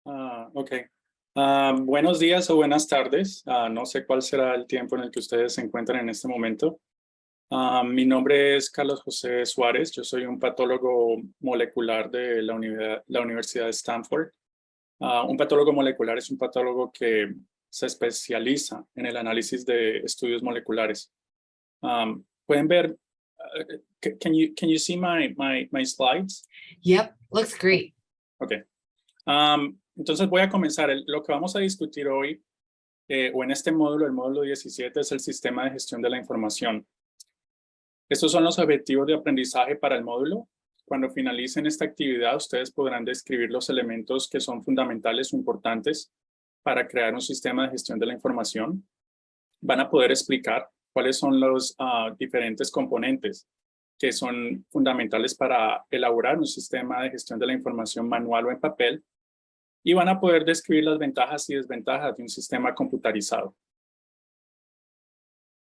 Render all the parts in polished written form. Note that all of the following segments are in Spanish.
Ok. Buenos días o buenas tardes. No sé cuál será el tiempo en el que ustedes se encuentran en este momento. Mi nombre es Carlos José Suárez. Yo soy un patólogo molecular de la Universidad de Stanford. Un patólogo molecular es un patólogo que se especializa en el análisis de estudios moleculares. Pueden ver, can you see my slides? Yep, looks great. Okay. Entonces voy a comenzar. Lo que vamos a discutir hoy, o en este módulo, el módulo 17, es el sistema de gestión de la información. Estos son los objetivos de aprendizaje para el módulo. Cuando finalicen esta actividad, ustedes podrán describir los elementos que son fundamentales o importantes para crear un sistema de gestión de la información. Van a poder explicar cuáles son los diferentes componentes que son fundamentales para elaborar un sistema de gestión de la información manual o en papel, y van a poder describir las ventajas y desventajas de un sistema computarizado.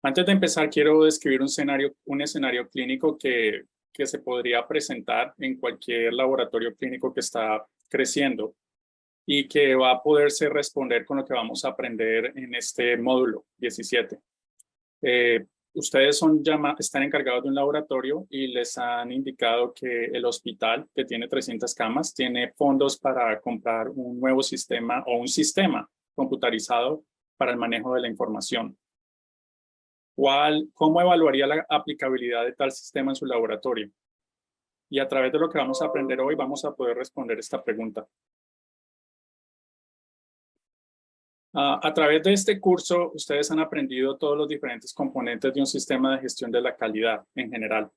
Antes de empezar, quiero describir un escenario clínico que se podría presentar en cualquier laboratorio clínico que está creciendo y que va a poderse responder con lo que vamos a aprender en este módulo 17. Ustedes están encargados de un laboratorio y les han indicado que el hospital, que tiene 300 camas, tiene fondos para comprar un nuevo sistema o un sistema computarizado para el manejo de la información. ¿Cómo evaluaría la aplicabilidad de tal sistema en su laboratorio? Y a través de lo que vamos a aprender hoy, vamos a poder responder esta pregunta. A través de este curso, ustedes han aprendido todos los diferentes componentes de un sistema de gestión de la calidad en general.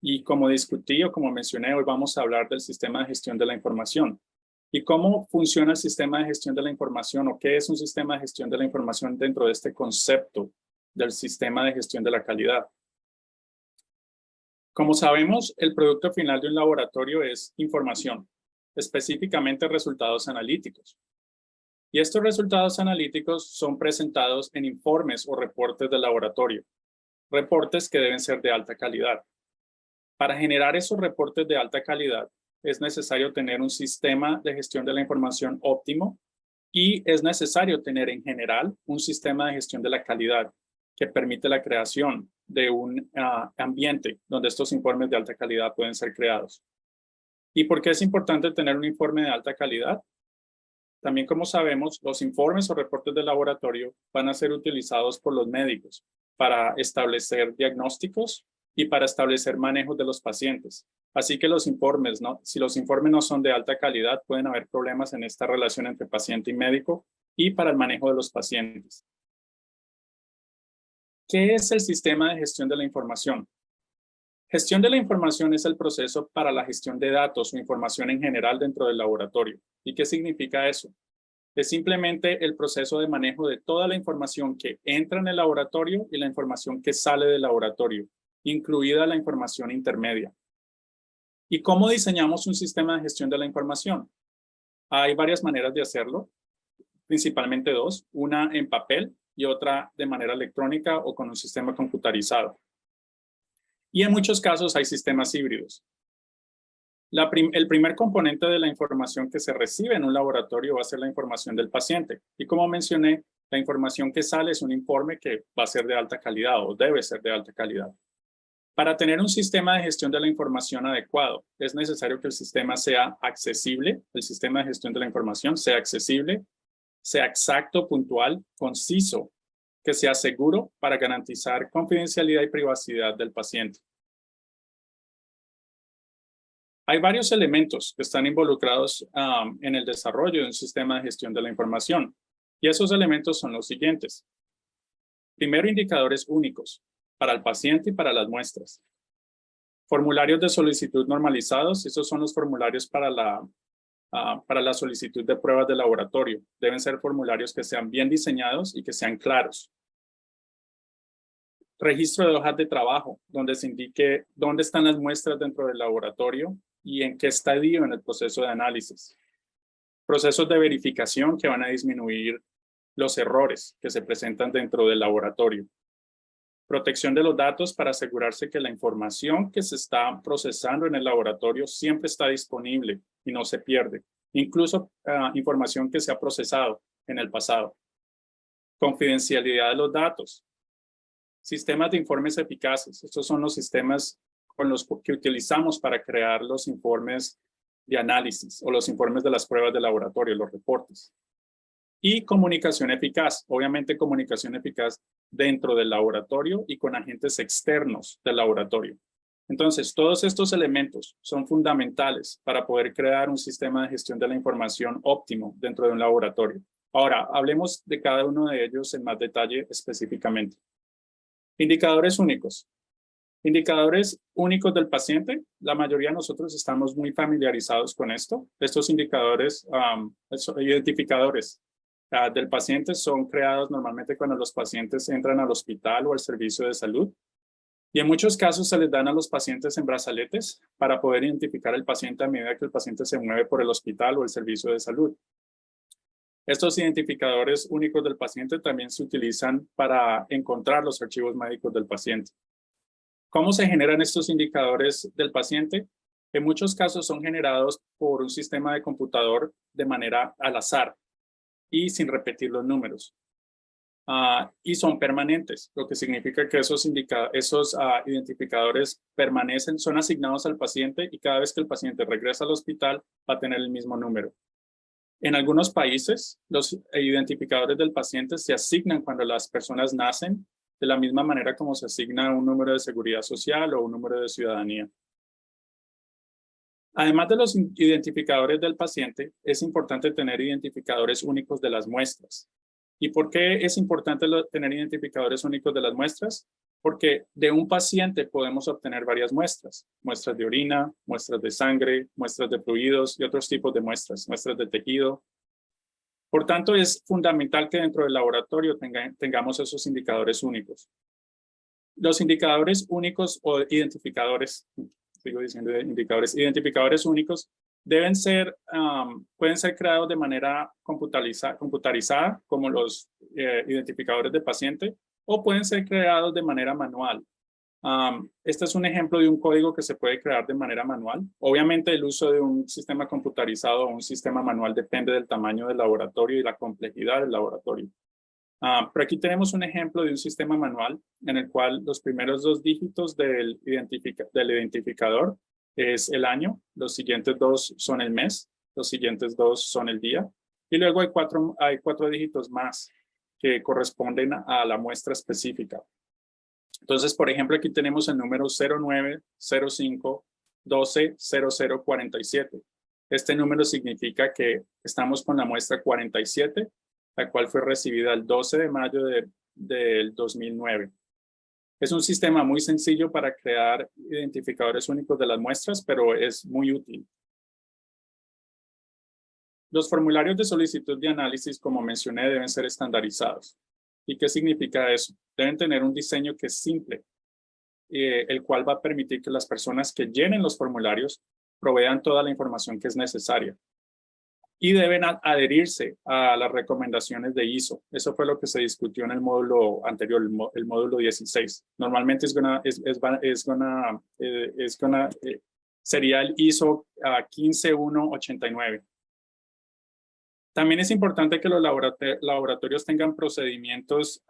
Y como discutí o como mencioné, hoy vamos a hablar del sistema de gestión de la información. ¿Y cómo funciona el sistema de gestión de la información o qué es un sistema de gestión de la información dentro de este concepto del sistema de gestión de la calidad? Como sabemos, el producto final de un laboratorio es información, específicamente resultados analíticos. Y estos resultados analíticos son presentados en informes o reportes del laboratorio, reportes que deben ser de alta calidad. Para generar esos reportes de alta calidad, es necesario tener un sistema de gestión de la información óptimo y es necesario tener en general un sistema de gestión de la calidad que permite la creación de un ambiente donde estos informes de alta calidad pueden ser creados. ¿Y por qué es importante tener un informe de alta calidad? También, como sabemos, los informes o reportes del laboratorio van a ser utilizados por los médicos para establecer diagnósticos y para establecer manejos de los pacientes. Así que los informes, si los informes no son de alta calidad, pueden haber problemas en esta relación entre paciente y médico y para el manejo de los pacientes. ¿Qué es el sistema de gestión de la información? Gestión de la información es el proceso para la gestión de datos o información en general dentro del laboratorio. ¿Y qué significa eso? Es simplemente el proceso de manejo de toda la información que entra en el laboratorio y la información que sale del laboratorio, incluida la información intermedia. ¿Y cómo diseñamos un sistema de gestión de la información? Hay varias maneras de hacerlo, principalmente dos, una en papel y otra de manera electrónica o con un sistema computarizado. Y en muchos casos hay sistemas híbridos. El primer componente de la información que se recibe en un laboratorio va a ser la información del paciente. Y como mencioné, la información que sale es un informe que va a ser de alta calidad o debe ser de alta calidad. Para tener un sistema de gestión de la información adecuado, es necesario que el sistema sea accesible, el sistema de gestión de la información sea accesible, sea exacto, puntual, conciso, que sea seguro para garantizar confidencialidad y privacidad del paciente. Hay varios elementos que están involucrados en el desarrollo de un sistema de gestión de la información, y esos elementos son los siguientes. Primero, indicadores únicos para el paciente y para las muestras. Formularios de solicitud normalizados, esos son los formularios para la solicitud de pruebas de laboratorio. Deben ser formularios que sean bien diseñados y que sean claros. Registro de hojas de trabajo, donde se indique dónde están las muestras dentro del laboratorio y en qué estadio en el proceso de análisis. Procesos de verificación que van a disminuir los errores que se presentan dentro del laboratorio. Protección de los datos para asegurarse que la información que se está procesando en el laboratorio siempre está disponible y no se pierde. incluso información que se ha procesado en el pasado. Confidencialidad de los datos. Sistemas de informes eficaces. Estos son los sistemas con los que utilizamos para crear los informes de análisis o los informes de las pruebas de laboratorio, los reportes. Y comunicación eficaz. Obviamente comunicación eficaz dentro del laboratorio y con agentes externos del laboratorio. Entonces, todos estos elementos son fundamentales para poder crear un sistema de gestión de la información óptimo dentro de un laboratorio. Ahora, hablemos de cada uno de ellos en más detalle específicamente. Indicadores únicos. Indicadores únicos del paciente. La mayoría de nosotros estamos muy familiarizados con esto. Estos indicadores, identificadores del paciente son creados normalmente cuando los pacientes entran al hospital o al servicio de salud. Y en muchos casos se les dan a los pacientes en brazaletes para poder identificar al paciente a medida que el paciente se mueve por el hospital o el servicio de salud. Estos identificadores únicos del paciente también se utilizan para encontrar los archivos médicos del paciente. ¿Cómo se generan estos indicadores del paciente? En muchos casos son generados por un sistema de computador de manera al azar y sin repetir los números. Y son permanentes, lo que significa que esos identificadores permanecen, son asignados al paciente y cada vez que el paciente regresa al hospital va a tener el mismo número. En algunos países, los identificadores del paciente se asignan cuando las personas nacen, de la misma manera como se asigna un número de seguridad social o un número de ciudadanía. Además de los identificadores del paciente, es importante tener identificadores únicos de las muestras. ¿Y por qué es importante tener identificadores únicos de las muestras? Porque de un paciente podemos obtener varias muestras. Muestras de orina, muestras de sangre, muestras de fluidos y otros tipos de muestras, muestras de tejido. Por tanto, es fundamental que dentro del laboratorio tengamos esos indicadores únicos. Los indicadores únicos o identificadores, sigo diciendo indicadores, identificadores únicos, pueden ser creados de manera computarizada, como los identificadores de paciente, o pueden ser creados de manera manual. Este es un ejemplo de un código que se puede crear de manera manual. Obviamente el uso de un sistema computarizado o un sistema manual depende del tamaño del laboratorio y la complejidad del laboratorio. Pero aquí tenemos un ejemplo de un sistema manual en el cual los primeros 2 dígitos del identificador es el año, los siguientes 2 son el mes, los siguientes 2 son el día, y luego hay 4 dígitos más que corresponden a la muestra específica. Entonces, por ejemplo, aquí tenemos el número 0905120047. Este número significa que estamos con la muestra 47, la cual fue recibida el 12 de mayo del 2009. Es un sistema muy sencillo para crear identificadores únicos de las muestras, pero es muy útil. Los formularios de solicitud de análisis, como mencioné, deben ser estandarizados. ¿Y qué significa eso? Deben tener un diseño que es simple, el cual va a permitir que las personas que llenen los formularios provean toda la información que es necesaria. Y deben adherirse a las recomendaciones de ISO. Eso fue lo que se discutió en el módulo anterior, el módulo 16. Normalmente sería el ISO 15189. También es importante que los laboratorios tengan procedimientos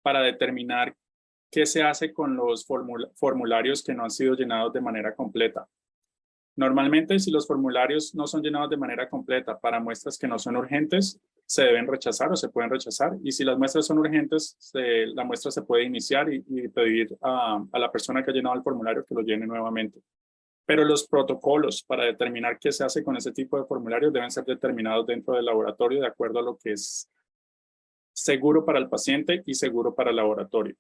para determinar qué se hace con los formularios que no han sido llenados de manera completa. Normalmente, si los formularios no son llenados de manera completa para muestras que no son urgentes, se deben rechazar o se pueden rechazar. Y si las muestras son urgentes, la muestra se puede iniciar y pedir a la persona que ha llenado el formulario que lo llene nuevamente. Pero los protocolos para determinar qué se hace con ese tipo de formularios deben ser determinados dentro del laboratorio de acuerdo a lo que es seguro para el paciente y seguro para el laboratorio.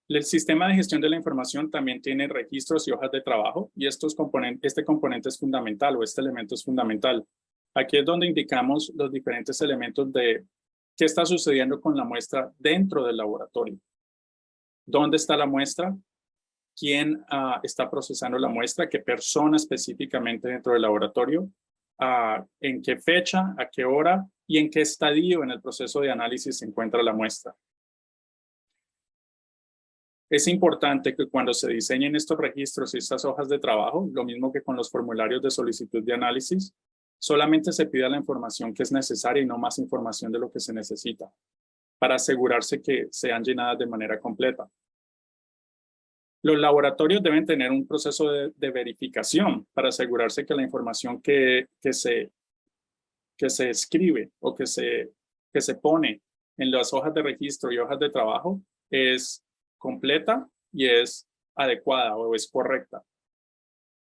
El sistema de gestión de la información también tiene registros y hojas de trabajo y este componente es fundamental o este elemento es fundamental. Aquí es donde indicamos los diferentes elementos de qué está sucediendo con la muestra dentro del laboratorio. ¿Dónde está la muestra? ¿Quién está procesando la muestra? ¿Qué persona específicamente dentro del laboratorio? ¿En qué fecha? ¿A qué hora? ¿Y en qué estadio en el proceso de análisis se encuentra la muestra? Es importante que cuando se diseñen estos registros y estas hojas de trabajo, lo mismo que con los formularios de solicitud de análisis, solamente se pida la información que es necesaria y no más información de lo que se necesita, para asegurarse que sean llenadas de manera completa. Los laboratorios deben tener un proceso de verificación para asegurarse que la información que se escribe o que se pone en las hojas de registro y hojas de trabajo es completa y es adecuada o es correcta.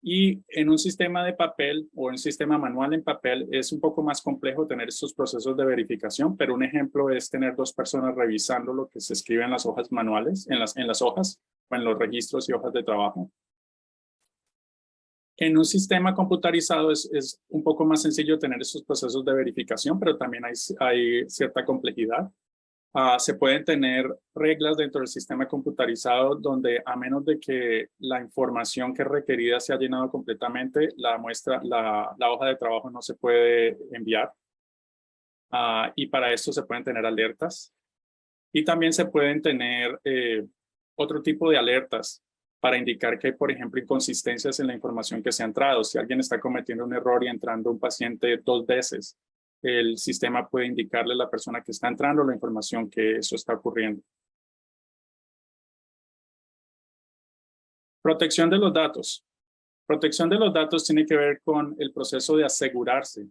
Y en un sistema de papel o en un sistema manual en papel es un poco más complejo tener estos procesos de verificación, pero un ejemplo es tener 2 personas revisando lo que se escribe en las hojas manuales, en las hojas o en los registros y hojas de trabajo. En un sistema computarizado es un poco más sencillo tener estos procesos de verificación, pero también hay cierta complejidad. Se pueden tener reglas dentro del sistema computarizado donde a menos de que la información que es requerida sea llenada completamente, la hoja de trabajo no se puede enviar. Y para esto se pueden tener alertas. Y también se pueden tener otro tipo de alertas para indicar que hay, por ejemplo, inconsistencias en la información que se ha entrado. Si alguien está cometiendo un error y entrando un paciente 2 veces, el sistema puede indicarle a la persona que está entrando la información que eso está ocurriendo. Protección de los datos. Protección de los datos tiene que ver con el proceso de asegurarse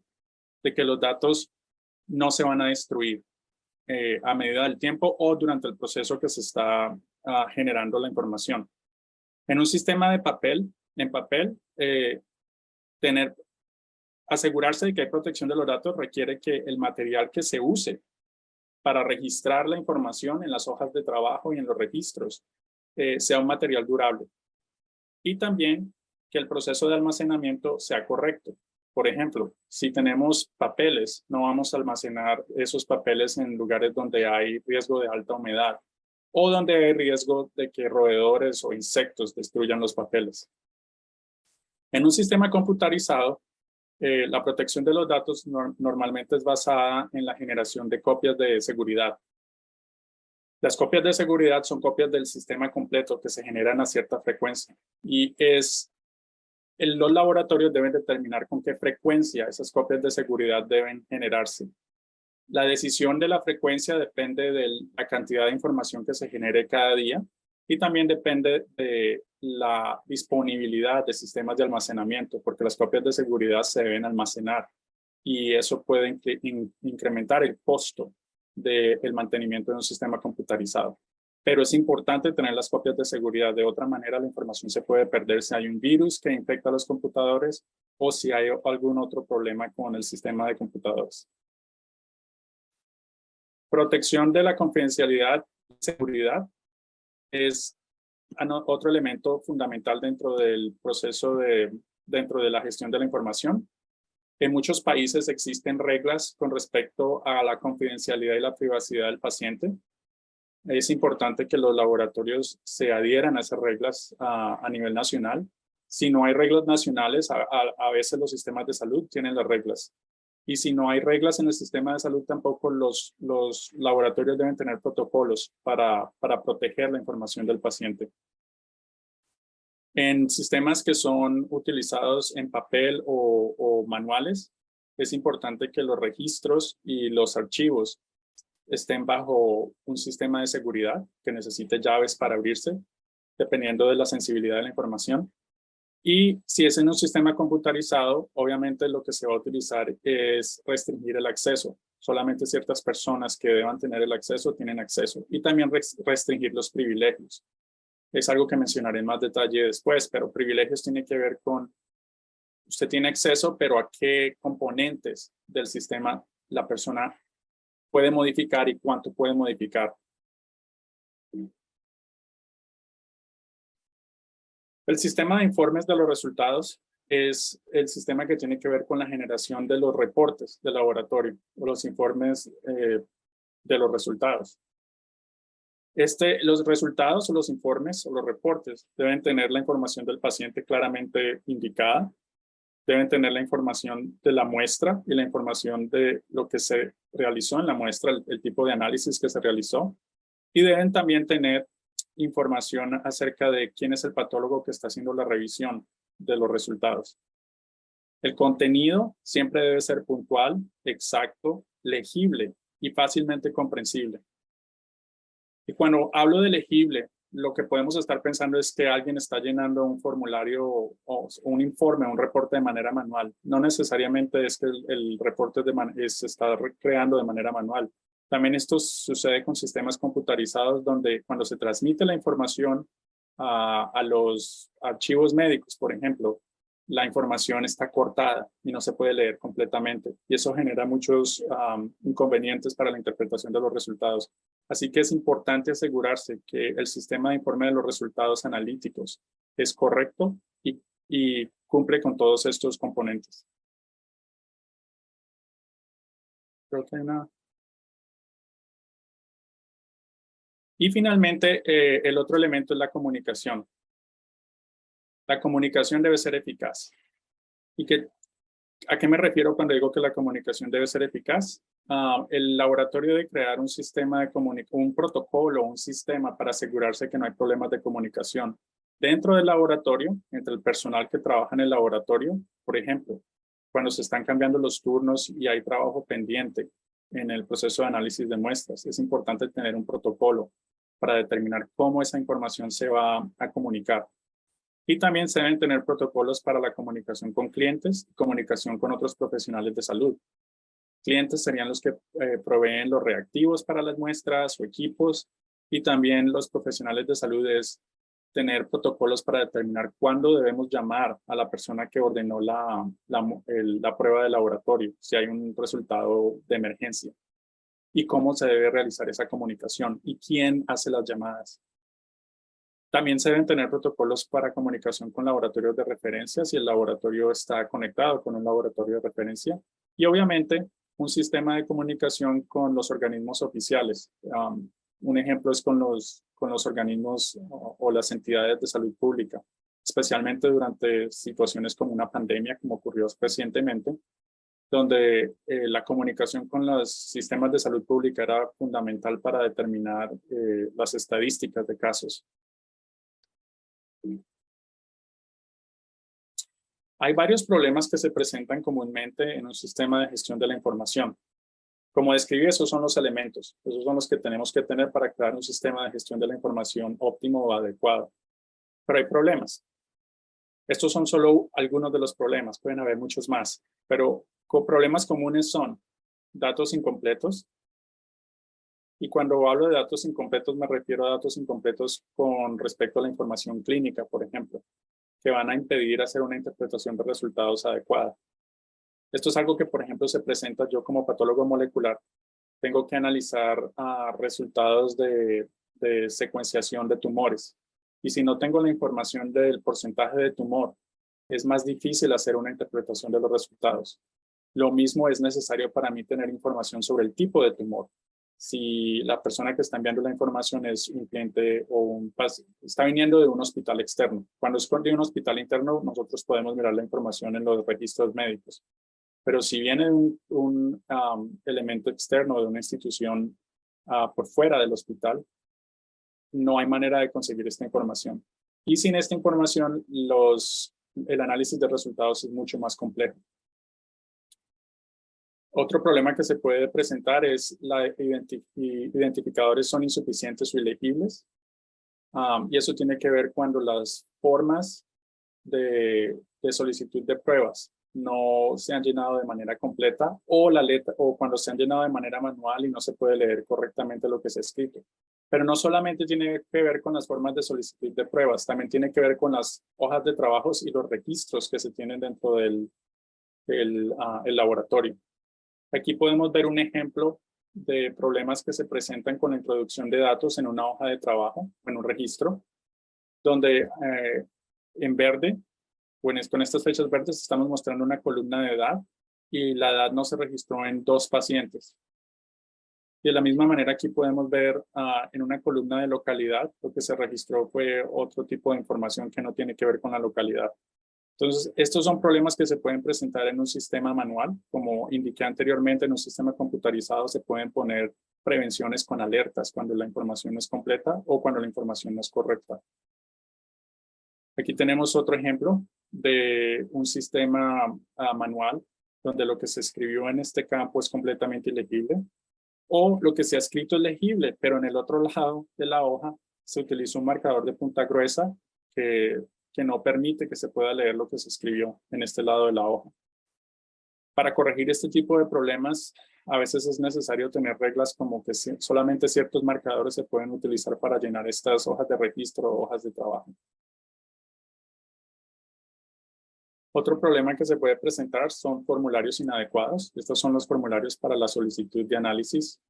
de que los datos no se van a destruir a medida del tiempo o durante el proceso que se está generando la información. En un sistema de papel, asegurarse de que hay protección de los datos requiere que el material que se use para registrar la información en las hojas de trabajo y en los registros sea un material durable. Y también que el proceso de almacenamiento sea correcto. Por ejemplo, si tenemos papeles, no vamos a almacenar esos papeles en lugares donde hay riesgo de alta humedad o donde hay riesgo de que roedores o insectos destruyan los papeles. En un sistema computarizado, la protección de los datos normalmente es basada en la generación de copias de seguridad. Las copias de seguridad son copias del sistema completo que se generan a cierta frecuencia y los laboratorios deben determinar con qué frecuencia esas copias de seguridad deben generarse. La decisión de la frecuencia depende de la cantidad de información que se genere cada día y también depende de la disponibilidad de sistemas de almacenamiento, porque las copias de seguridad se deben almacenar y eso puede incrementar el costo del mantenimiento de un sistema computarizado. Pero es importante tener las copias de seguridad. De otra manera, la información se puede perder si hay un virus que infecta los computadores o si hay algún otro problema con el sistema de computadores. Protección de la confidencialidad y seguridad es otro elemento fundamental dentro del proceso dentro de la gestión de la información. En muchos países existen reglas con respecto a la confidencialidad y la privacidad del paciente. Es importante que los laboratorios se adhieran a esas reglas a nivel nacional. Si no hay reglas nacionales, a veces los sistemas de salud tienen las reglas. Y si no hay reglas en el sistema de salud, tampoco los laboratorios deben tener protocolos para proteger la información del paciente. En sistemas que son utilizados en papel o manuales, es importante que los registros y los archivos estén bajo un sistema de seguridad que necesite llaves para abrirse, dependiendo de la sensibilidad de la información. Y si es en un sistema computarizado, obviamente lo que se va a utilizar es restringir el acceso. Solamente ciertas personas que deban tener el acceso tienen acceso. Y también restringir los privilegios. Es algo que mencionaré en más detalle después, pero privilegios tiene que ver con, usted tiene acceso, pero a qué componentes del sistema la persona puede modificar y cuánto puede modificar. El sistema de informes de los resultados es el sistema que tiene que ver con la generación de los reportes del laboratorio o los informes de los resultados. Los resultados o los informes o los reportes deben tener la información del paciente claramente indicada, deben tener la información de la muestra y la información de lo que se realizó en la muestra, el tipo de análisis que se realizó, y deben también tener información acerca de quién es el patólogo que está haciendo la revisión de los resultados. El contenido siempre debe ser puntual, exacto, legible y fácilmente comprensible. Y cuando hablo de legible, lo que podemos estar pensando es que alguien está llenando un formulario o un informe, un reporte de manera manual. No necesariamente es que el reporte se está creando de manera manual. También esto sucede con sistemas computarizados donde cuando se transmite la información a los archivos médicos, por ejemplo, la información está cortada y no se puede leer completamente. Y eso genera muchos inconvenientes para la interpretación de los resultados. Así que es importante asegurarse que el sistema de informe de los resultados analíticos es correcto y cumple con todos estos componentes. Creo que hay una... Y finalmente, el otro elemento es la comunicación. La comunicación debe ser eficaz. ¿A qué me refiero cuando digo que la comunicación debe ser eficaz? El laboratorio debe crear un sistema de un protocolo, un sistema para asegurarse que no hay problemas de comunicación dentro del laboratorio, entre el personal que trabaja en el laboratorio. Por ejemplo, cuando se están cambiando los turnos y hay trabajo pendiente en el proceso de análisis de muestras, es importante tener un protocolo para determinar cómo esa información se va a comunicar. Y también se deben tener protocolos para la comunicación con clientes y comunicación con otros profesionales de salud. Clientes serían los que proveen los reactivos para las muestras o equipos, y también los profesionales de salud es tener protocolos para determinar cuándo debemos llamar a la persona que ordenó la prueba de laboratorio, si hay un resultado de emergencia, y cómo se debe realizar esa comunicación y quién hace las llamadas. También se deben tener protocolos para comunicación con laboratorios de referencia si el laboratorio está conectado con un laboratorio de referencia. Y obviamente un sistema de comunicación con los organismos oficiales. Un ejemplo es con los organismos o las entidades de salud pública, especialmente durante situaciones como una pandemia, como ocurrió recientemente, donde la comunicación con los sistemas de salud pública era fundamental para determinar las estadísticas de casos. Hay varios problemas que se presentan comúnmente en un sistema de gestión de la información. Como describí, esos son los elementos. Esos son los que tenemos que tener para crear un sistema de gestión de la información óptimo o adecuado. Pero hay problemas. Estos son solo algunos de los problemas. Pueden haber muchos más. Pero problemas comunes son datos incompletos. Y cuando hablo de datos incompletos, me refiero a datos incompletos con respecto a la información clínica, por ejemplo, que van a impedir hacer una interpretación de resultados adecuada. Esto es algo que, por ejemplo, se presenta yo como patólogo molecular. Tengo que analizar resultados de secuenciación de tumores. Y si no tengo la información del porcentaje de tumor, es más difícil hacer una interpretación de los resultados. Lo mismo es necesario para mí tener información sobre el tipo de tumor. Si la persona que está enviando la información es un cliente o está viniendo de un hospital externo. Cuando es de un hospital interno, nosotros podemos mirar la información en los registros médicos. Pero si viene un elemento externo de una institución por fuera del hospital, no hay manera de conseguir esta información. Y sin esta información, el análisis de resultados es mucho más complejo. Otro problema que se puede presentar es identificadores son insuficientes o ilegibles. Y eso tiene que ver cuando las formas de solicitud de pruebas no se han llenado de manera completa o cuando se han llenado de manera manual y no se puede leer correctamente lo que se ha escrito. Pero no solamente tiene que ver con las formas de solicitud de pruebas, también tiene que ver con las hojas de trabajos y los registros que se tienen dentro del laboratorio. Aquí podemos ver un ejemplo de problemas que se presentan con la introducción de datos en una hoja de trabajo, en un registro, donde en verde, con estas flechas verdes, estamos mostrando una columna de edad y la edad no se registró en 2 pacientes. Y de la misma manera aquí podemos ver en una columna de localidad, lo que se registró fue otro tipo de información que no tiene que ver con la localidad. Entonces, estos son problemas que se pueden presentar en un sistema manual. Como indiqué anteriormente, en un sistema computarizado se pueden poner prevenciones con alertas cuando la información no es completa o cuando la información no es correcta. Aquí tenemos otro ejemplo de un sistema manual donde lo que se escribió en este campo es completamente ilegible, o lo que se ha escrito es legible, pero en el otro lado de la hoja se utiliza un marcador de punta gruesa que no permite que se pueda leer lo que se escribió en este lado de la hoja. Para corregir este tipo de problemas, a veces es necesario tener reglas como que solamente ciertos marcadores se pueden utilizar para llenar estas hojas de registro o hojas de trabajo. Otro problema que se puede presentar son formularios inadecuados. Estos son los formularios para la solicitud de análisis.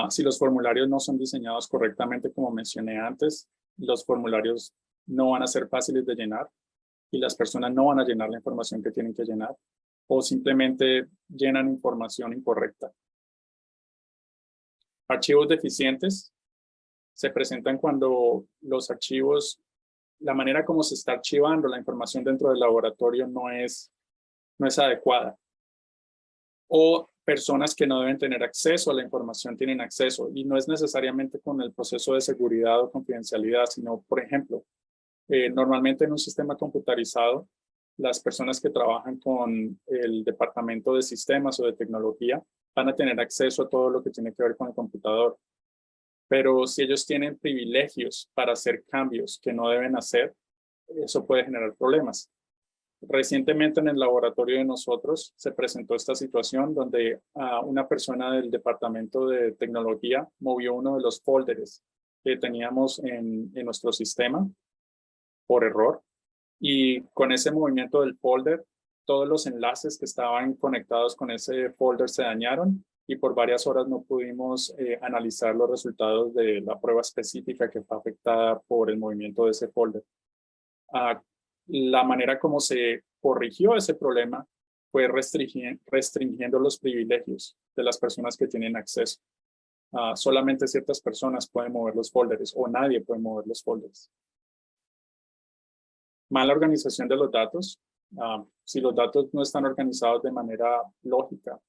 Si los formularios no son diseñados correctamente, como mencioné antes, los formularios no van a ser fáciles de llenar y las personas no van a llenar la información que tienen que llenar o simplemente llenan información incorrecta. Archivos deficientes se presentan cuando los archivos, la manera como se está archivando la información dentro del laboratorio no es adecuada. O personas que no deben tener acceso a la información tienen acceso, y no es necesariamente con el proceso de seguridad o confidencialidad, sino, por ejemplo, normalmente en un sistema computarizado, las personas que trabajan con el departamento de sistemas o de tecnología van a tener acceso a todo lo que tiene que ver con el computador. Pero si ellos tienen privilegios para hacer cambios que no deben hacer, eso puede generar problemas. Recientemente en el laboratorio de nosotros se presentó esta situación donde una persona del departamento de tecnología movió uno de los folders que teníamos en nuestro sistema por error, y con ese movimiento del folder todos los enlaces que estaban conectados con ese folder se dañaron y por varias horas no pudimos analizar los resultados de la prueba específica que fue afectada por el movimiento de ese folder. La manera como se corrigió ese problema fue restringiendo los privilegios de las personas que tienen acceso. Solamente ciertas personas pueden mover los folders o nadie puede mover los folders. Mala organización de los datos. Si los datos no están organizados de manera lógica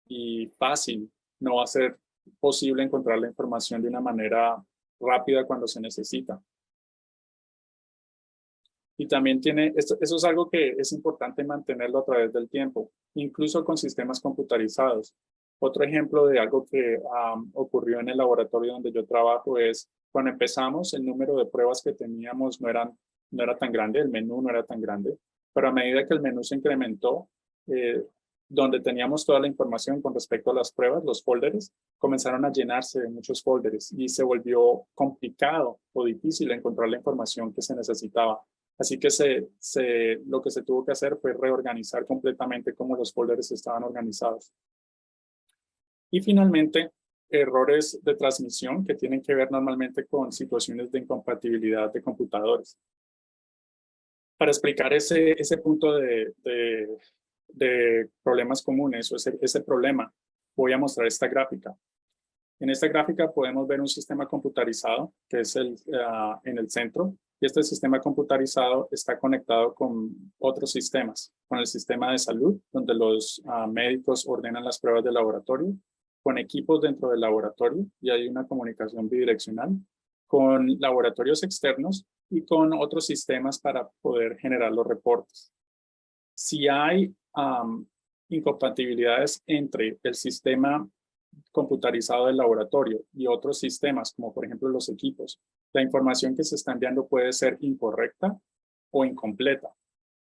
y fácil, no va a ser posible encontrar la información de una manera rápida cuando se necesita. Y también eso es algo que es importante mantenerlo a través del tiempo, incluso con sistemas computarizados. Otro ejemplo de algo que ocurrió en el laboratorio donde yo trabajo es cuando empezamos, el número de pruebas que teníamos no era tan grande, el menú no era tan grande, pero a medida que el menú se incrementó, donde teníamos toda la información con respecto a las pruebas, los folders, comenzaron a llenarse de muchos folders y se volvió complicado o difícil encontrar la información que se necesitaba. Así que lo que se tuvo que hacer fue reorganizar completamente cómo los folders estaban organizados. Y finalmente, errores de transmisión que tienen que ver normalmente con situaciones de incompatibilidad de computadores. Para explicar ese punto de problemas comunes o ese problema, voy a mostrar esta gráfica. En esta gráfica podemos ver un sistema computarizado que es en el centro, y este sistema computarizado está conectado con otros sistemas, con el sistema de salud, donde los médicos ordenan las pruebas de laboratorio, con equipos dentro del laboratorio, y hay una comunicación bidireccional, con laboratorios externos y con otros sistemas para poder generar los reportes. Si hay incompatibilidades entre el sistema computarizado del laboratorio y otros sistemas, como por ejemplo los equipos, la información que se está enviando puede ser incorrecta o incompleta.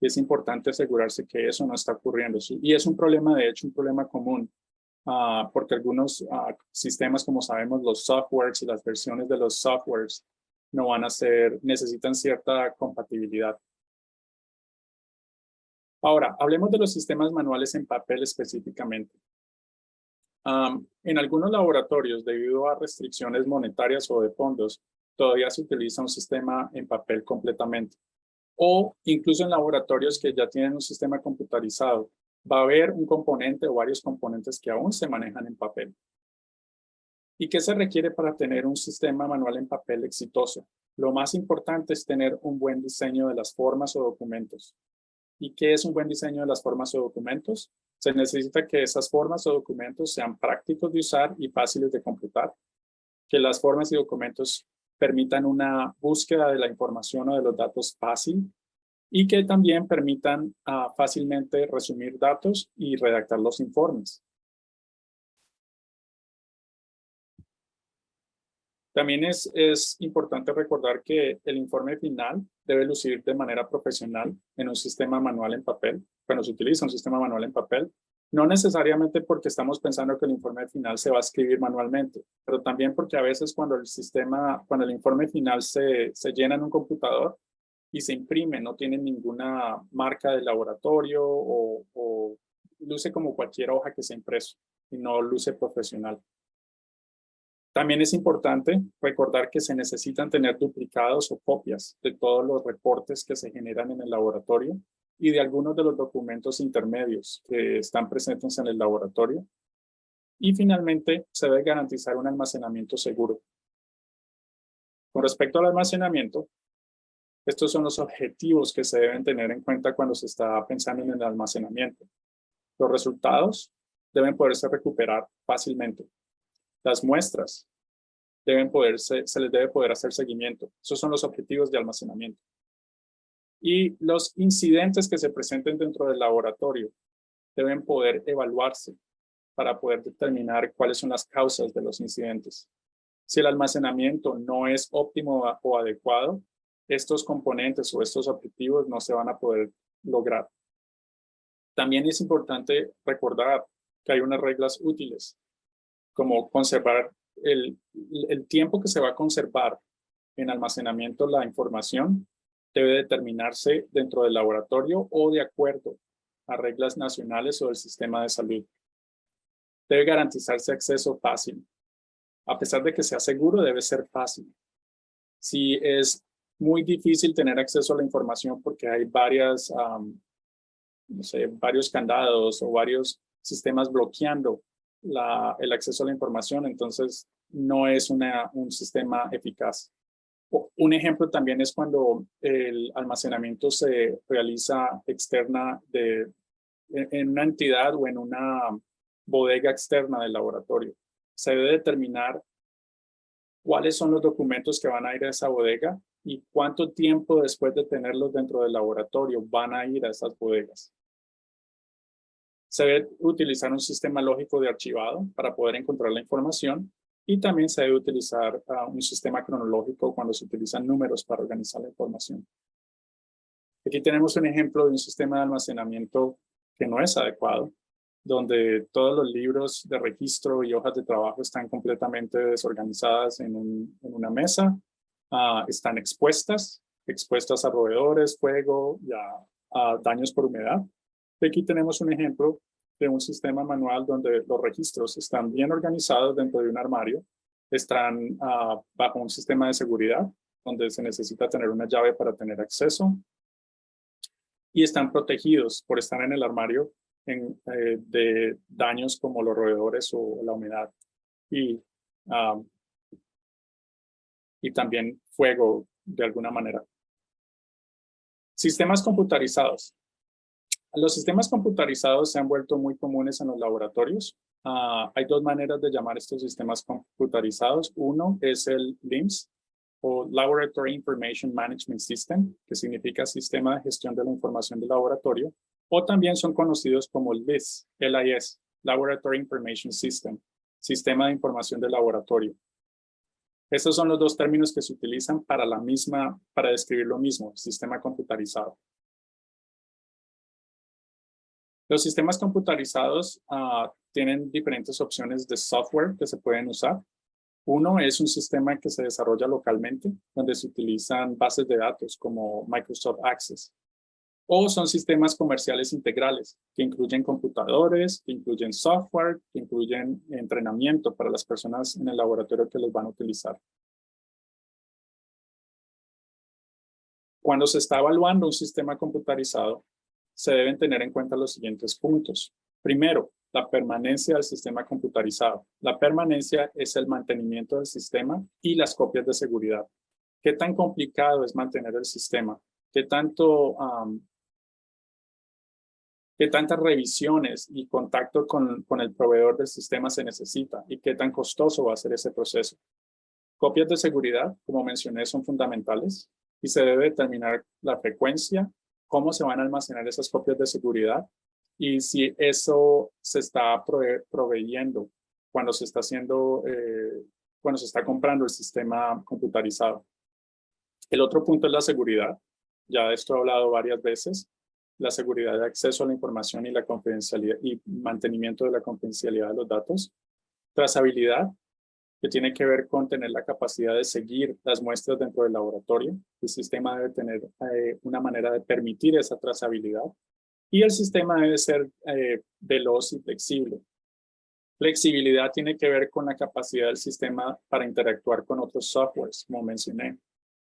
Y es importante asegurarse que eso no está ocurriendo. Y es un problema, de hecho, un problema común, porque algunos sistemas, como sabemos, los softwares y las versiones de los softwares no van a necesitan cierta compatibilidad. Ahora, hablemos de los sistemas manuales en papel específicamente. En algunos laboratorios, debido a restricciones monetarias o de fondos, todavía se utiliza un sistema en papel completamente. O incluso en laboratorios que ya tienen un sistema computarizado, va a haber un componente o varios componentes que aún se manejan en papel. ¿Y qué se requiere para tener un sistema manual en papel exitoso? Lo más importante es tener un buen diseño de las formas o documentos. ¿Y qué es un buen diseño de las formas o documentos? Se necesita que esas formas o documentos sean prácticos de usar y fáciles de computar, que las formas y documentos permitan una búsqueda de la información o de los datos fácil y que también permitan fácilmente resumir datos y redactar los informes. También es importante recordar que el informe final debe lucir de manera profesional en un sistema manual en papel, cuando se utiliza un sistema manual en papel, no necesariamente porque estamos pensando que el informe final se va a escribir manualmente, pero también porque a veces cuando el informe final se llena en un computador y se imprime, no tiene ninguna marca de laboratorio o luce como cualquier hoja que se ha impreso y no luce profesional. También es importante recordar que se necesitan tener duplicados o copias de todos los reportes que se generan en el laboratorio y de algunos de los documentos intermedios que están presentes en el laboratorio. Y finalmente, se debe garantizar un almacenamiento seguro. Con respecto al almacenamiento, estos son los objetivos que se deben tener en cuenta cuando se está pensando en el almacenamiento. Los resultados deben poderse recuperar fácilmente. Las muestras se les debe poder hacer seguimiento. Esos son los objetivos de almacenamiento. Y los incidentes que se presenten dentro del laboratorio deben poder evaluarse para poder determinar cuáles son las causas de los incidentes. Si el almacenamiento no es óptimo o adecuado, estos componentes o estos objetivos no se van a poder lograr. También es importante recordar que hay unas reglas útiles, como conservar el tiempo que se va a conservar en almacenamiento la información debe determinarse dentro del laboratorio o de acuerdo a reglas nacionales o del sistema de salud. Debe garantizarse acceso fácil. A pesar de que sea seguro, debe ser fácil. Si es muy difícil tener acceso a la información porque hay varios candados o varios sistemas bloqueando el acceso a la información, entonces no es un sistema eficaz. Un ejemplo también es cuando el almacenamiento se realiza externa en una entidad o en una bodega externa del laboratorio. Se debe determinar cuáles son los documentos que van a ir a esa bodega y cuánto tiempo después de tenerlos dentro del laboratorio van a ir a esas bodegas. Se debe utilizar un sistema lógico de archivado para poder encontrar la información y también se debe utilizar un sistema cronológico cuando se utilizan números para organizar la información. Aquí tenemos un ejemplo de un sistema de almacenamiento que no es adecuado, donde todos los libros de registro y hojas de trabajo están completamente desorganizadas en una mesa, están expuestas a roedores, fuego y a daños por humedad. Y aquí tenemos un ejemplo de un sistema manual donde los registros están bien organizados dentro de un armario, están bajo un sistema de seguridad, donde se necesita tener una llave para tener acceso, y están protegidos por estar en el armario de daños como los roedores o la humedad y también fuego de alguna manera. Sistemas computarizados. Los sistemas computarizados se han vuelto muy comunes en los laboratorios. Hay dos maneras de llamar estos sistemas computarizados. Uno es el LIMS, o Laboratory Information Management System, que significa Sistema de Gestión de la Información del Laboratorio, o también son conocidos como LIS, Laboratory Information System, Sistema de Información del Laboratorio. Estos son los dos términos que se utilizan para describir lo mismo, sistema computarizado. Los sistemas computarizados tienen diferentes opciones de software que se pueden usar. Uno es un sistema que se desarrolla localmente, donde se utilizan bases de datos como Microsoft Access. O son sistemas comerciales integrales, que incluyen computadores, que incluyen software, que incluyen entrenamiento para las personas en el laboratorio que los van a utilizar. Cuando se está evaluando un sistema computarizado, se deben tener en cuenta los siguientes puntos. Primero, la permanencia del sistema computarizado. La permanencia es el mantenimiento del sistema y las copias de seguridad. ¿Qué tan complicado es mantener el sistema? ¿Qué tanto qué tantas revisiones y contacto con el proveedor del sistema se necesita y qué tan costoso va a ser ese proceso. Copias de seguridad, como mencioné, son fundamentales y se debe determinar la frecuencia, cómo se van a almacenar esas copias de seguridad y si eso se está proveyendo cuando se está haciendo, cuando se está comprando el sistema computarizado. El otro punto es la seguridad. Ya de esto he hablado varias veces. La seguridad de acceso a la información y la confidencialidad y mantenimiento de la confidencialidad de los datos. Trazabilidad, que tiene que ver con tener la capacidad de seguir las muestras dentro del laboratorio. El sistema debe tener una manera de permitir esa trazabilidad. Y el sistema debe ser veloz y flexible. Flexibilidad tiene que ver con la capacidad del sistema para interactuar con otros softwares, como mencioné.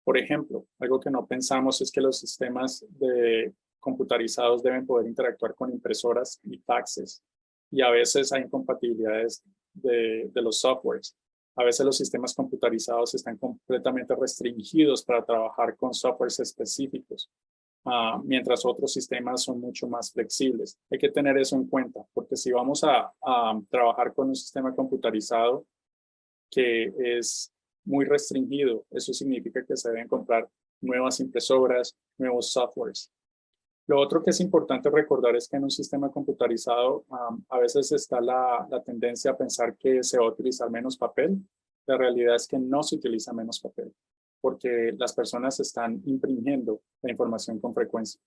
Por ejemplo, algo que no pensamos es que los sistemas computarizados deben poder interactuar con impresoras y faxes. Y a veces hay incompatibilidades de los softwares. A veces los sistemas computarizados están completamente restringidos para trabajar con softwares específicos, mientras otros sistemas son mucho más flexibles. Hay que tener eso en cuenta, porque si vamos a trabajar con un sistema computarizado que es muy restringido, eso significa que se deben comprar nuevas impresoras, nuevos softwares. Lo otro que es importante recordar es que en un sistema computarizado a veces está la tendencia a pensar que se va a utilizar menos papel. La realidad es que no se utiliza menos papel, porque las personas están imprimiendo la información con frecuencia.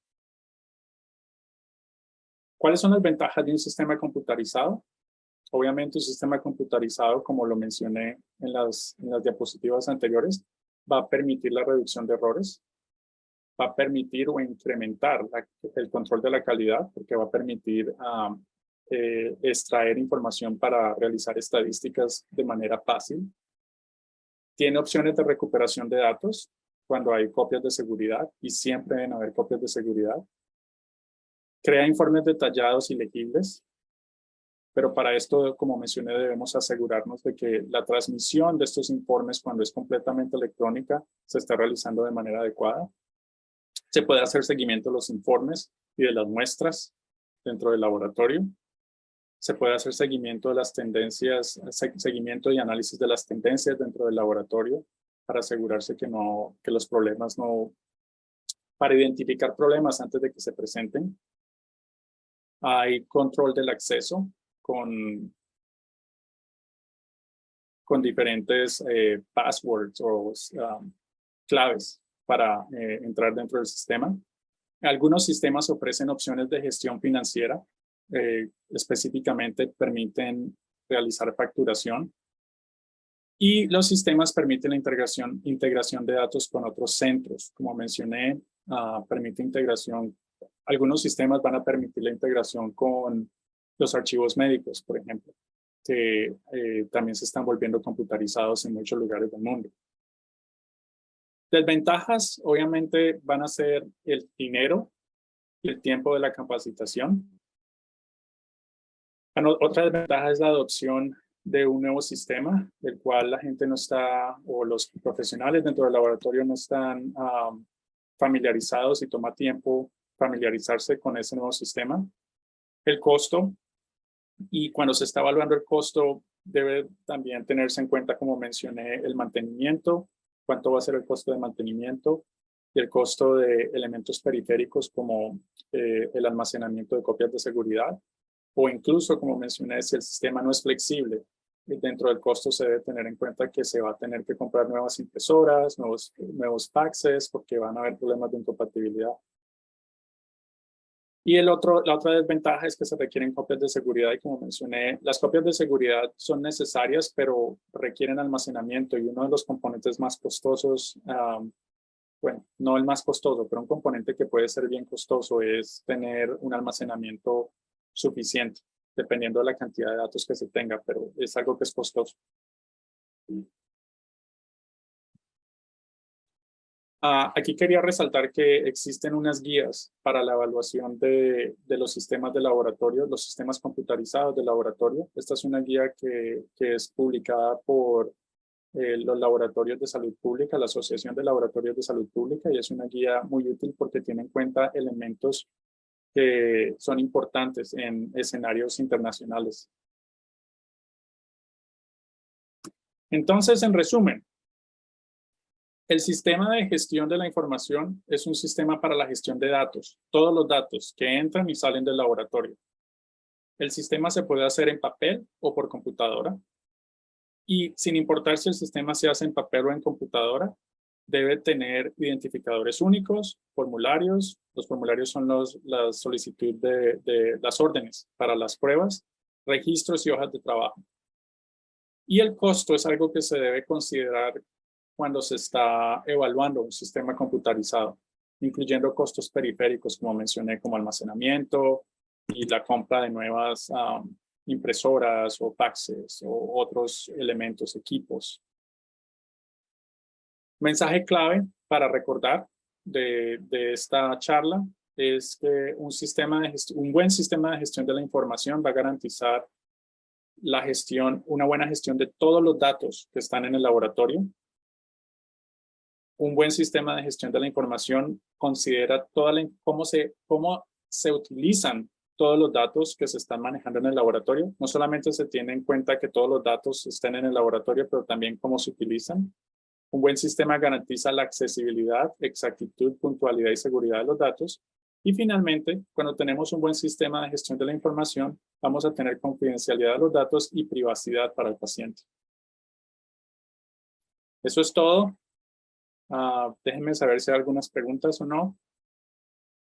¿Cuáles son las ventajas de un sistema computarizado? Obviamente un sistema computarizado, como lo mencioné en las diapositivas anteriores, va a permitir la reducción de errores, va a permitir o incrementar el control de la calidad, porque va a permitir extraer información para realizar estadísticas de manera fácil. Tiene opciones de recuperación de datos cuando hay copias de seguridad, y siempre deben haber copias de seguridad. Crea informes detallados y legibles, pero para esto, como mencioné, debemos asegurarnos de que la transmisión de estos informes, cuando es completamente electrónica, se está realizando de manera adecuada. Se puede hacer seguimiento de los informes y de las muestras dentro del laboratorio. Se puede hacer seguimiento de las tendencias, seguimiento y análisis de las tendencias dentro del laboratorio para asegurarse que los problemas no, para identificar problemas antes de que se presenten. Hay control del acceso con diferentes passwords o claves para entrar dentro del sistema. Algunos sistemas ofrecen opciones de gestión financiera, específicamente permiten realizar facturación, y los sistemas permiten la integración de datos con otros centros. Como mencioné, permite integración. Algunos sistemas van a permitir la integración con los archivos médicos, por ejemplo, que también se están volviendo computarizados en muchos lugares del mundo. Desventajas, obviamente, van a ser el dinero y el tiempo de la capacitación. Otra desventaja es la adopción de un nuevo sistema, del cual la gente no está, o los profesionales dentro del laboratorio no están familiarizados, y toma tiempo familiarizarse con ese nuevo sistema. El costo, y cuando se está evaluando el costo, debe también tenerse en cuenta, como mencioné, el mantenimiento, cuánto va a ser el costo de mantenimiento y el costo de elementos periféricos como el almacenamiento de copias de seguridad, o incluso, como mencioné, si el sistema no es flexible, dentro del costo se debe tener en cuenta que se va a tener que comprar nuevas impresoras, nuevos faxes, porque van a haber problemas de incompatibilidad. Y la otra desventaja es que se requieren copias de seguridad, y como mencioné, las copias de seguridad son necesarias, pero requieren almacenamiento, y uno de los componentes más costosos, bueno, no el más costoso, pero un componente que puede ser bien costoso es tener un almacenamiento suficiente, dependiendo de la cantidad de datos que se tenga, pero es algo que es costoso. Aquí quería resaltar que existen unas guías para la evaluación de los sistemas de laboratorio, los sistemas computarizados de laboratorio. Esta es una guía que es publicada por los laboratorios de salud pública, la Asociación de Laboratorios de Salud Pública, y es una guía muy útil porque tiene en cuenta elementos que son importantes en escenarios internacionales. Entonces, en resumen, el sistema de gestión de la información es un sistema para la gestión de datos, todos los datos que entran y salen del laboratorio. El sistema se puede hacer en papel o por computadora. Y sin importar si el sistema se hace en papel o en computadora, debe tener identificadores únicos, formularios. Los formularios son la solicitud de las órdenes para las pruebas, registros y hojas de trabajo. Y el costo es algo que se debe considerar cuando se está evaluando un sistema computarizado, incluyendo costos periféricos, como mencioné, como almacenamiento y la compra de nuevas impresoras o faxes o otros elementos, equipos. Mensaje clave para recordar de esta charla es que un buen sistema de gestión de la información va a garantizar una buena gestión de todos los datos que están en el laboratorio. Un buen sistema de gestión de la información considera cómo se utilizan todos los datos que se están manejando en el laboratorio. No solamente se tiene en cuenta que todos los datos estén en el laboratorio, pero también cómo se utilizan. Un buen sistema garantiza la accesibilidad, exactitud, puntualidad y seguridad de los datos. Y finalmente, cuando tenemos un buen sistema de gestión de la información, vamos a tener confidencialidad de los datos y privacidad para el paciente. Eso es todo. Déjenme saber si hay algunas preguntas o no.